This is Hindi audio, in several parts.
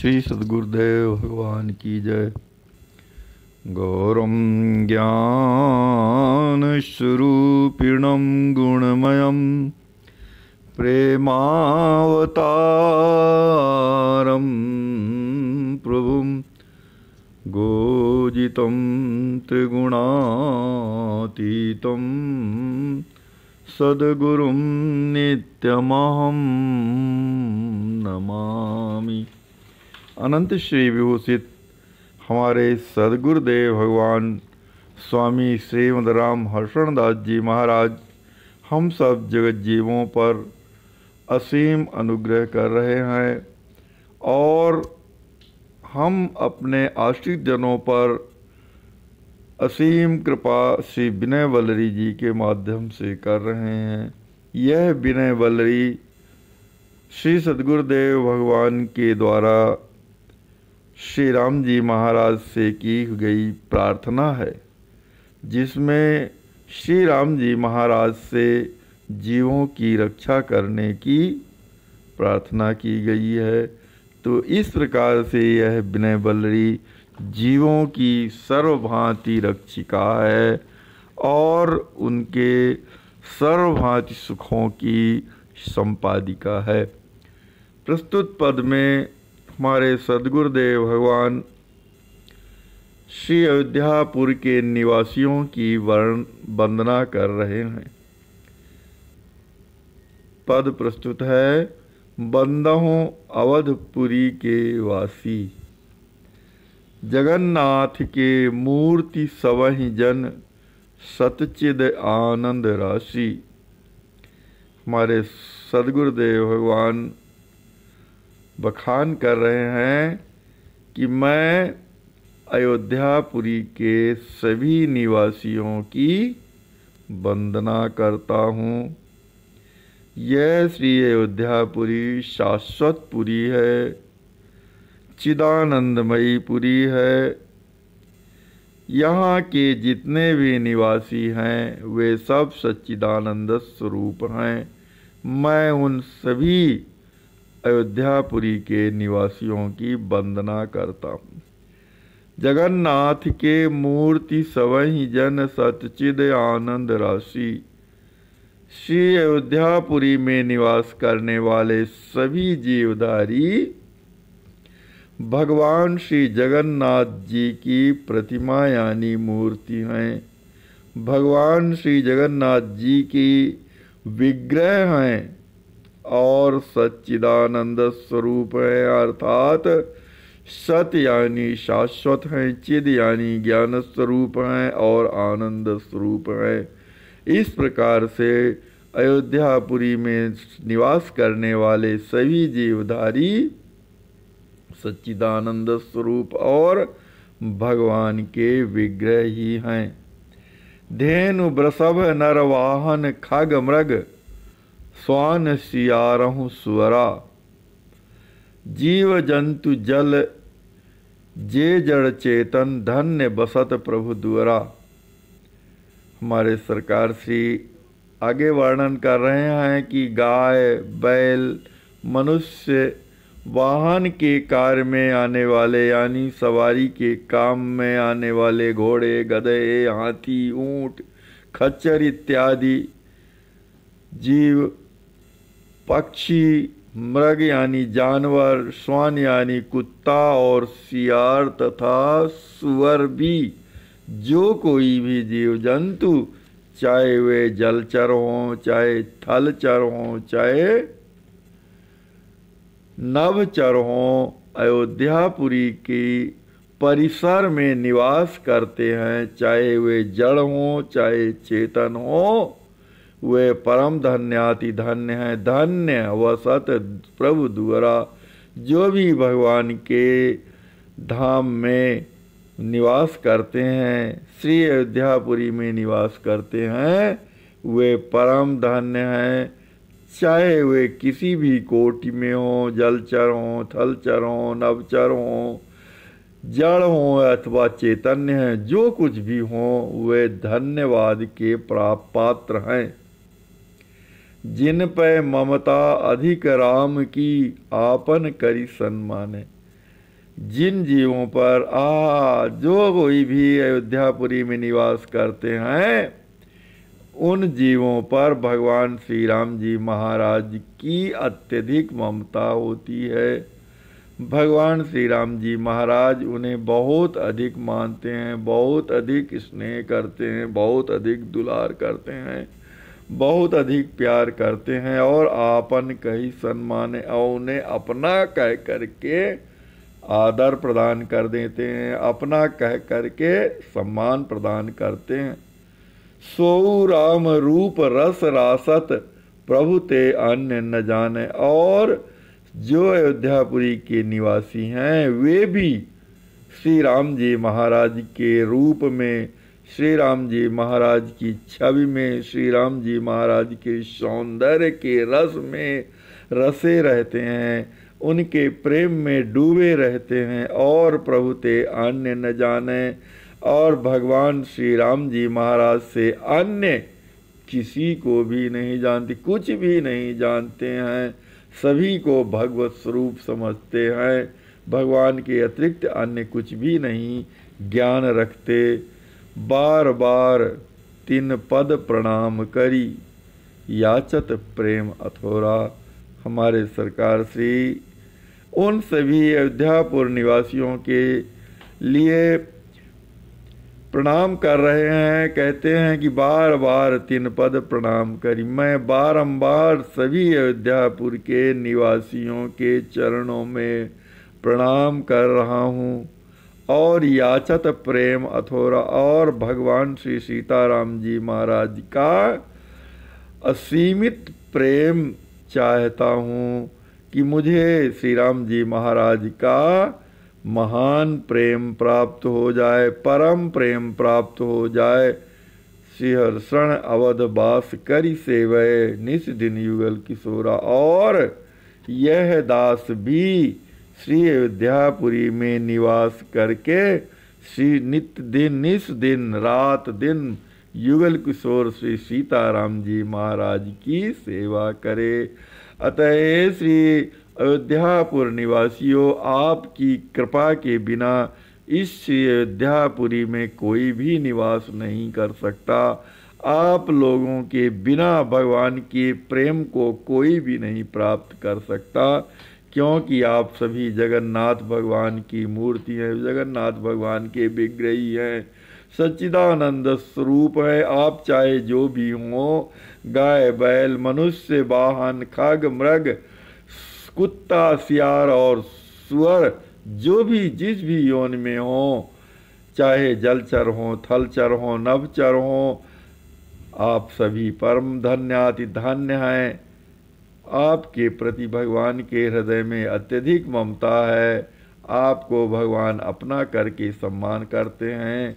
श्री सद्गुरुदेव भगवान की जय। गौरम ज्ञान स्वरूपिणं गुणमयं प्रेमावतारं प्रभुं गोजितं त्रिगुणातीतं सद्गुरुं नित्यमहं नमामि। अनंत श्री विभूषित हमारे सद्गुरुदेव भगवान स्वामी श्रीमद राम हर्षण दास जी महाराज हम सब जगत जीवों पर असीम अनुग्रह कर रहे हैं और हम अपने आश्रित जनों पर असीम कृपा श्री विनय वल्लरी जी के माध्यम से कर रहे हैं। यह विनय वल्लरी श्री सद्गुरुदेव भगवान के द्वारा श्री राम जी महाराज से की गई प्रार्थना है, जिसमें श्री राम जी महाराज से जीवों की रक्षा करने की प्रार्थना की गई है। तो इस प्रकार से यह विनय वल्लरी जीवों की सर्वभांति रक्षिका है और उनके सर्वभांति सुखों की संपादिका है। प्रस्तुत पद में हमारे सद्गुरुदेव भगवान श्री अयोध्यापुर के निवासियों की वंदना कर रहे हैं। पद प्रस्तुत है। बंदहों अवधपुरी के वासी, जगन्नाथ के मूर्ति सवहि जन सतचिद आनंद राशि। हमारे सद्गुरुदेव भगवान बखान कर रहे हैं कि मैं अयोध्यापुरी के सभी निवासियों की वंदना करता हूँ। यह श्री अयोध्यापुरी शाश्वतपुरी है, चिदानंदमयी पुरी है। यहाँ के जितने भी निवासी हैं वे सब सच्चिदानंद स्वरूप हैं। मैं उन सभी अयोध्यापुरी के निवासियों की वंदना करता हूँ। जगन्नाथ के मूर्ति सवहि जन सतचिद आनंद राशि। श्री अयोध्यापुरी में निवास करने वाले सभी जीवधारी भगवान श्री जगन्नाथ जी की प्रतिमा यानी मूर्ति हैं। भगवान श्री जगन्नाथ जी की विग्रह हैं और सच्चिदानंद स्वरूप है, अर्थात सत यानी शाश्वत हैं, चिद यानी ज्ञान स्वरूप हैं और आनंद स्वरूप हैं। इस प्रकार से अयोध्यापुरी में निवास करने वाले सभी जीवधारी सच्चिदानंद स्वरूप और भगवान के विग्रह ही हैं। धेनु वृषभ नर वाहन खग मृग स्वान सियारहु सुअरा। जीव जंतु जल जे जड़ चेतन धन्य बसत प्रभु दुअरा। हमारे सरकार श्री आगे वर्णन कर रहे हैं कि गाय बैल मनुष्य वाहन के कार्य में आने वाले यानी सवारी के काम में आने वाले घोड़े गधे हाथी ऊंट खच्चर इत्यादि जीव, पक्षी, मृग यानी जानवर, श्वान यानी कुत्ता और सियार तथा सुअर भी, जो कोई भी जीव जंतु चाहे वे जलचर हों चाहे थलचर हों चाहे नभचर हों, अयोध्यापुरी की परिसर में निवास करते हैं। चाहे वे जड़ हों चाहे चेतन हों, वे परम धन्याति धन्य हैं। धन्य वसत प्रभु दुअरा। जो भी भगवान के धाम में निवास करते हैं, श्री अयोध्यापुरी में निवास करते हैं, वे परम धन्य हैं। चाहे वे किसी भी कोटि में हों, जलचर हों, थलचर हों, नभचर हों, जड़ हों अथवा चैतन्य हैं, जो कुछ भी हों वे धन्यवाद के प्राप्त पात्र हैं। जिन पे ममता अधिक राम की आपन करी सन्माने। जिन जीवों पर जो कोई भी अयोध्यापुरी में निवास करते हैं, उन जीवों पर भगवान श्री राम जी महाराज की अत्यधिक ममता होती है। भगवान श्री राम जी महाराज उन्हें बहुत अधिक मानते हैं, बहुत अधिक स्नेह करते हैं, बहुत अधिक दुलार करते हैं, बहुत अधिक प्यार करते हैं और आपन कही सम्मान और उन्हें अपना कह करके आदर प्रदान कर देते हैं, अपना कह करके सम्मान प्रदान करते हैं। सो राम रूप रस रासत प्रभु ते अन्य न जाने। और जो अयोध्यापुरी के निवासी हैं वे भी श्री राम जी महाराज के रूप में, श्री राम जी महाराज की छवि में, श्री राम जी महाराज के सौंदर्य के रस में रसे रहते हैं, उनके प्रेम में डूबे रहते हैं और प्रभु ते अन्य न जाने। और भगवान श्री राम जी महाराज से अन्य किसी को भी नहीं जानते, कुछ भी नहीं जानते हैं, सभी को भगवत स्वरूप समझते हैं, भगवान के अतिरिक्त अन्य कुछ भी नहीं ज्ञान रखते। बार बार तीन पद प्रणाम करी, याचत प्रेम अथोरा। हमारे सरकार श्री उन सभी अयोध्यापुर निवासियों के लिए प्रणाम कर रहे हैं, कहते हैं कि बार बार तीन पद प्रणाम करी। मैं बारंबार सभी अयोध्यापुर के निवासियों के चरणों में प्रणाम कर रहा हूँ और याचत प्रेम अथोरा, और भगवान श्री सीताराम जी महाराज का असीमित प्रेम चाहता हूँ कि मुझे श्री राम जी महाराज का महान प्रेम प्राप्त हो जाए, परम प्रेम प्राप्त हो जाए। श्रीहर्षण अवध वास करी सेवय, निस दिन युगल किशोरा। और यह दास भी श्री अयोध्यापुरी में निवास करके श्री नित दिन निस दिन रात दिन युगल किशोर श्री सीताराम जी महाराज की सेवा करे। अतः श्री अयोध्यापुर निवासियों, आपकी कृपा के बिना इस श्री अयोध्यापुरी में कोई भी निवास नहीं कर सकता। आप लोगों के बिना भगवान के प्रेम को कोई भी नहीं प्राप्त कर सकता, क्योंकि आप सभी जगन्नाथ भगवान की मूर्ति हैं, जगन्नाथ भगवान के विग्रही हैं, सच्चिदानंद स्वरूप है। आप चाहे जो भी हो, गाय बैल मनुष्य वाहन खग मृग कुत्ता सियार और सुअर, जो भी जिस भी योनि में हो, चाहे जलचर हो, थलचर हो, नभचर हो, आप सभी परम धन्याति धन्य हैं। आपके प्रति भगवान के हृदय में अत्यधिक ममता है, आपको भगवान अपना करके सम्मान करते हैं।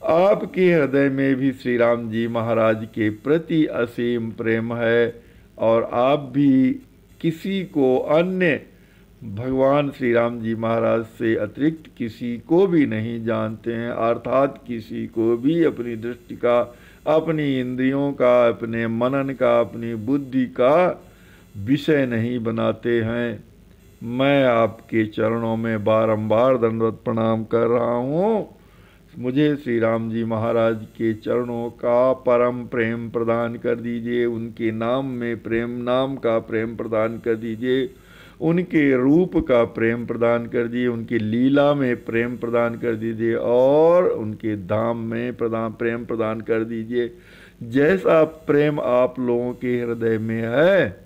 आपके हृदय में भी श्री राम जी महाराज के प्रति असीम प्रेम है और आप भी किसी को अन्य भगवान श्री राम जी महाराज से अतिरिक्त किसी को भी नहीं जानते हैं, अर्थात किसी को भी अपनी दृष्टि का, अपनी इंद्रियों का, अपने मनन का, अपनी बुद्धि का विषय नहीं बनाते हैं। मैं आपके चरणों में बारंबार दंडवत प्रणाम कर रहा हूँ। मुझे श्री राम जी महाराज के चरणों का परम प्रेम प्रदान कर दीजिए, उनके नाम में प्रेम, नाम का प्रेम प्रदान कर दीजिए, उनके रूप का प्रेम प्रदान कर दीजिए, उनकी लीला में प्रेम प्रदान कर दीजिए और उनके धाम में प्रेम प्रदान कर दीजिए। जैसा प्रेम आप लोगों के हृदय में है,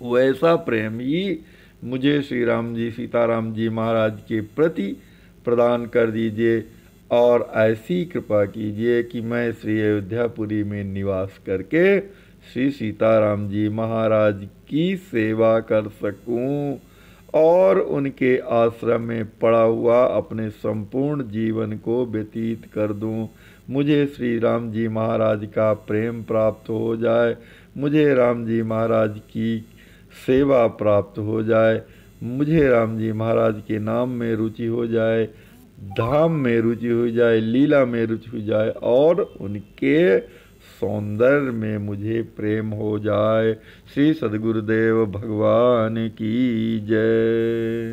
वैसा प्रेम ही मुझे श्री राम जी सीताराम जी महाराज के प्रति प्रदान कर दीजिए और ऐसी कृपा कीजिए कि मैं श्री अयोध्यापुरी में निवास करके श्री सीताराम जी महाराज की सेवा कर सकूं और उनके आश्रम में पड़ा हुआ अपने संपूर्ण जीवन को व्यतीत कर दूं। मुझे श्री राम जी महाराज का प्रेम प्राप्त हो जाए, मुझे राम जी महाराज की सेवा प्राप्त हो जाए, मुझे राम जी महाराज के नाम में रुचि हो जाए, धाम में रुचि हो जाए, लीला में रुचि हो जाए और उनके सौंदर्य में मुझे प्रेम हो जाए। श्री सद्गुरुदेव भगवान की जय।